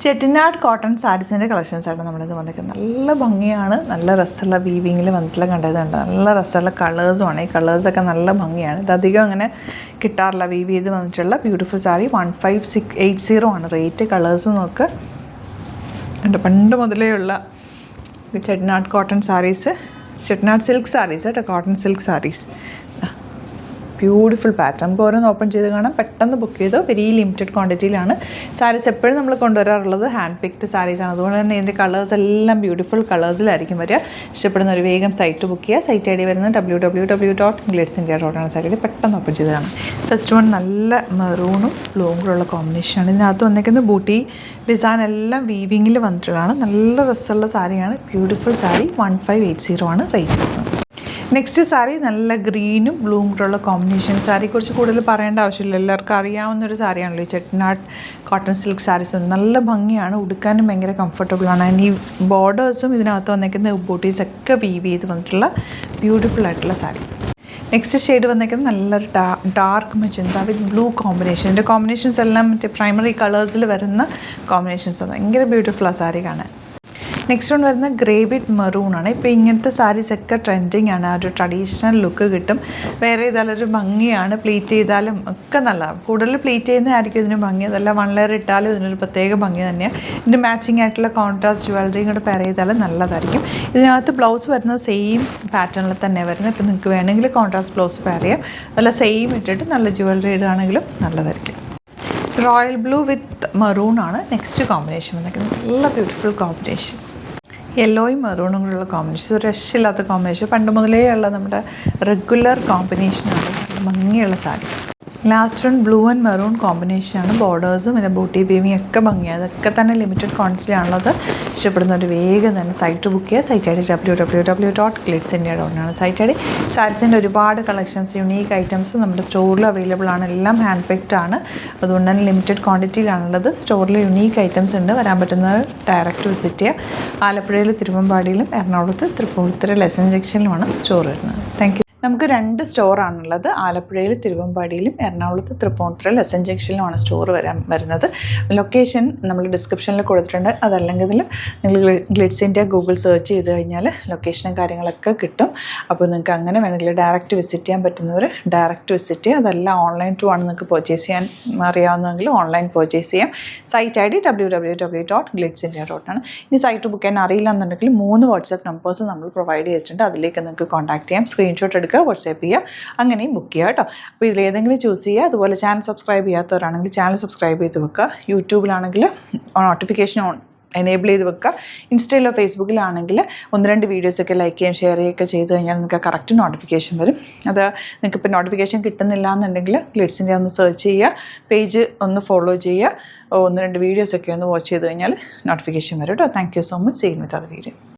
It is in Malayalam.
ചെട്ടിനാട് കോട്ടൺ സാരീസിൻ്റെ കളക്ഷൻസായിട്ട് നമ്മളിത് വന്നിരിക്കുന്നത്. നല്ല ഭംഗിയാണ്, നല്ല രസമുള്ള വീവിങ്ങിൽ വന്നിട്ടുള്ള കണ്ടതുണ്ട്. നല്ല രസമുള്ള കളേഴ്സുമാണ്. ഈ കളേഴ്സൊക്കെ നല്ല ഭംഗിയാണ്. ഇതധികം അങ്ങനെ കിട്ടാറില്ല. വീവ് ചെയ്ത് വന്നിട്ടുള്ള ബ്യൂട്ടിഫുൾ സാരി 1580 ആണ് റേറ്റ്. കളേഴ്സ് നോക്ക്, പണ്ട് മുതലേ ഉള്ള ചെട്ടിനാട് കോട്ടൺ സാരീസ്, ചെട്ടിനാട് സിൽക്ക് സാരീസ് കേട്ടോ, cotton silk sarees. Beautiful pattern. നമുക്ക് ഓരോന്ന് ഓപ്പൺ ചെയ്ത് കാണാം. പെട്ടെന്ന് ബുക്ക് ചെയ്തോ. വെരി ലിമിറ്റഡ് ക്വാണ്ടിറ്റിയിലാണ് സാരീസ് എപ്പോഴും നമ്മൾ കൊണ്ടുവരാറുള്ളത്. Hand picked സാരീസാണ്. അതുകൊണ്ട് തന്നെ ഇതിൻ്റെ കളേഴ്സ് എല്ലാം ബ്യൂട്ടിഫുൾ കളേഴ്സിലായിരിക്കും വരിക. ഇഷ്ടപ്പെടുന്ന ഒരു വേഗം സൈറ്റ് ബുക്ക് ചെയ്യുക. സൈറ്റ് ഐ ഡി വരുന്നത് www.glitzindia.com. സൈറ്റിൽ പെട്ടെന്ന് ഓപ്പൺ ചെയ്ത് കാണാം. ഫസ്റ്റ് വൺ നല്ല മെറൂണും ബ്ലൂവും കൂടെ ഉള്ള കോമ്പിനേഷനാണ്. ഇതിനകത്ത് വന്നിരിക്കുന്നത് ബൂട്ടി ഡിസൈൻ എല്ലാം വീവിങ്ങിൽ വന്നിട്ടുള്ളതാണ്. നല്ല രസമുള്ള സാരിയാണ്. ബ്യൂട്ടിഫുൾ സാരി 1580 ആണ് റേറ്റ് വരുന്നത്. നെക്സ്റ്റ് സാരി നല്ല ഗ്രീനും ബ്ലൂവും കൂടെയുള്ള കോമ്പിനേഷൻ. സാരിയെക്കുറിച്ച് കൂടുതൽ പറയേണ്ട ആവശ്യമില്ല, എല്ലാവർക്കും അറിയാവുന്നൊരു സാരിയാണല്ലോ ഈ ചെട്ടിനാട് കോട്ടൺ സിൽക്ക് സാരീസ്. നല്ല ഭംഗിയാണ്, ഉടുക്കാനും ഭയങ്കര കംഫർട്ടബിളാണ്. ആൻഡ് ഈ ബോർഡേഴ്സും ഇതിനകത്ത് വന്നിരിക്കുന്ന ബൂട്ടീസൊക്കെ വീവ് ചെയ്ത് വന്നിട്ടുള്ള ബ്യൂട്ടിഫുൾ ആയിട്ടുള്ള സാരി. നെക്സ്റ്റ് ഷെയ്ഡ് വന്നിരിക്കുന്നത് നല്ലൊരു ഡാർക്ക് മജന്ത വിത്ത് ബ്ലൂ കോമ്പിനേഷൻ. ഇതിൻ്റെ കോമ്പിനേഷൻസ് എല്ലാം മറ്റേ പ്രൈമറി കളേഴ്സിൽ വരുന്ന കോമ്പിനേഷൻസ്. ഭയങ്കര ബ്യൂട്ടിഫുൾ ആ സാരി കാണാൻ. നെക്സ്റ്റ് വൺ വരുന്നത് ഗ്രേ വിത്ത് മെറൂൺ ആണ്. ഇപ്പോൾ ഇങ്ങനത്തെ സാരീസൊക്കെ ട്രെൻഡിങ് ആണ്. ആ ഒരു ട്രഡീഷണൽ ലുക്ക് കിട്ടും. വേറെ ചെയ്താലൊരു ഭംഗിയാണ്. പ്ലീറ്റ് ചെയ്താലും ഒക്കെ നല്ലതാണ്. കൂടുതൽ പ്ലീറ്റ് ചെയ്യുന്നതായിരിക്കും ഇതിന് ഭംഗി. അതല്ല വൺ ലെയർ ഇട്ടാലും ഇതിനൊരു പ്രത്യേക ഭംഗി തന്നെയാണ്. ഇതിൻ്റെ മാച്ചിങ് ആയിട്ടുള്ള കോൺട്രാസ്റ്റ് ജ്വല്ലറിയും കൂടെ പെയർ ചെയ്താലും നല്ലതായിരിക്കും. ഇതിനകത്ത് ബ്ലൗസ് വരുന്നത് സെയിം പാറ്റേണിൽ തന്നെ വരുന്നത്. ഇപ്പോൾ നിങ്ങൾക്ക് വേണമെങ്കിൽ കോൺട്രാസ്റ്റ് ബ്ലൗസ് പെയർ ചെയ്യാം. അതല്ല സെയിം ഇട്ടിട്ട് നല്ല ജ്വല്ലറി ഇടുകയാണെങ്കിലും നല്ലതായിരിക്കും. റോയൽ ബ്ലൂ വിത്ത് മെറൂൺ ആണ് നെക്സ്റ്റ് കോമ്പിനേഷൻ വന്നിരിക്കുന്നത്. നല്ല ബ്യൂട്ടിഫുൾ കോമ്പിനേഷൻ. യെല്ലോയും മെറൂണും കൂടെയുള്ള കോമ്പിനേഷൻ. ഒരു രക്ഷയില്ലാത്ത കോമ്പിനേഷൻ. പണ്ട് മുതലേ ഉള്ള നമ്മുടെ റെഗുലർ കോമ്പിനേഷനാണ്. ഭംഗിയുള്ള sari. Last one blue and maroon കോമ്പിനേഷനാണ്. ബോർഡേഴ്സും പിന്നെ ബൂട്ടി വീവിങ് ഒക്കെ ഭംഗിയാണ്. അതൊക്കെ തന്നെ ലിമിറ്റഡ് ക്വാണ്ടിറ്റി ആണുള്ളത്. ഇഷ്ടപ്പെടുന്നവർ വേഗം തന്നെ സൈറ്റ് ബുക്ക് ചെയ്യുക. സൈറ്റ് ഐ ഡി www.glitzindia.com ആണ് സൈറ്റ് ഐ ഡി. സാരീസിൻ്റെ ഒരുപാട് കളക്ഷൻസ്, യുണീക്ക് ഐറ്റംസ് നമ്മുടെ സ്റ്റോറിൽ അവൈലബിൾ ആണ്. എല്ലാം ഹാൻഡ് പിക്ഡ് ആണ്. അതുകൊണ്ട് തന്നെ ലിമിറ്റഡ് ക്വാണ്ടിറ്റിയിലാണുള്ളത്. സ്റ്റോറിൽ യുണീക്ക് ഐറ്റംസ് ഉണ്ട്. വരാൻ പറ്റുന്നവർ ഡയറക്റ്റ് വിസിറ്റ് ചെയ്യുക. ആലപ്പുഴയിൽ തിരുവമ്പാടിയിലും എറണാകുളത്ത് തൃപ്പൂണിത്തുറ ലെസൺ ജംഗ്ഷനിലുമാണ് സ്റ്റോർ വരുന്നത്. Thank you. നമുക്ക് 2 സ്റ്റോറാണുള്ളത്. ആലപ്പുഴയിൽ തിരുവമ്പാടിയിലും എറണാകുളത്ത് തൃപ്പൂണിത്തുറ ലെസൺ ജംഗ്ഷനിലുമാണ് സ്റ്റോർ വരുന്നത്. ലൊക്കേഷൻ നമ്മൾ ഡിസ്ക്രിപ്ഷനിൽ കൊടുത്തിട്ടുണ്ട്. അതല്ലെങ്കിൽ നിങ്ങൾ ഗ്ലിറ്റ്സ് ഇന്ത്യ ഗൂഗിൾ സെർച്ച് ചെയ്ത് കഴിഞ്ഞാൽ ലൊക്കേഷനും കാര്യങ്ങളൊക്കെ കിട്ടും. അപ്പോൾ നിങ്ങൾക്ക് അങ്ങനെ വേണമെങ്കിൽ ഡയറക്റ്റ് വിസിറ്റ് ചെയ്യാൻ പറ്റുന്നവർ ഡയറക്റ്റ് വിസിറ്റ് ചെയ്യുക. അതല്ല ഓൺലൈൻ ത്രൂ ആണ് നിങ്ങൾക്ക് പർച്ചേസ് ചെയ്യാൻ അറിയാവുന്നതെങ്കിൽ ഓൺലൈൻ പർച്ചേസ് ചെയ്യാം. സൈറ്റ് ഐ ഡി www.glitzindia.com ആണ്. ഇനി സൈറ്റ് ബുക്ക് ചെയ്യാൻ അറിയില്ല എന്നുണ്ടെങ്കിൽ 3 വാട്സാപ്പ് നമ്പേഴ്സ് നമ്മൾ പ്രൊവൈഡ് ചെയ്തിട്ടുണ്ട്. അതിലേക്ക് നിങ്ങൾക്ക് കോൺടാക്ട് ചെയ്യാം. സ്ക്രീൻഷോട്ട് എടുക്കുക, വാട്സാപ്പ് ചെയ്യുക, അങ്ങനെയും ബുക്ക് ചെയ്യുക കേട്ടോ. അപ്പോൾ ഇതിലേതെങ്കിലും ചൂസ് ചെയ്യുക. അതുപോലെ ചാനൽ സബ്സ്ക്രൈബ് ചെയ്യാത്തവരാണെങ്കിൽ ചാനൽ സബ്സ്ക്രൈബ് ചെയ്ത് വെക്കുക. യൂട്യൂബിലാണെങ്കിൽ നോട്ടിഫിക്കേഷൻ എനേബിൾ ചെയ്ത് വെക്കുക. ഇൻസ്റ്റയിലോ ഫേസ്ബുക്കിലാണെങ്കിൽ 1-2 വീഡിയോസൊക്കെ ലൈക്ക് ചെയ്യുകയും ഷെയർ ചെയ്യുകയൊക്കെ ചെയ്ത് കഴിഞ്ഞാൽ നിങ്ങൾക്ക് കറക്റ്റ് നോട്ടിഫിക്കേഷൻ വരും. അത് നിങ്ങൾക്ക് ഇപ്പോൾ നോട്ടിഫിക്കേഷൻ കിട്ടുന്നില്ല എന്നുണ്ടെങ്കിൽ ഗ്ലിറ്റ്സ് ഇന്ത്യ ഒന്ന് സെർച്ച് ചെയ്യുക, പേജ് ഒന്ന് ഫോളോ ചെയ്യുക, 1-2 വീഡിയോസൊക്കെ ഒന്ന് വാച്ച് ചെയ്ത് കഴിഞ്ഞാൽ നോട്ടിഫിക്കേഷൻ വരും കേട്ടോ. Thank you so much. See you with other video.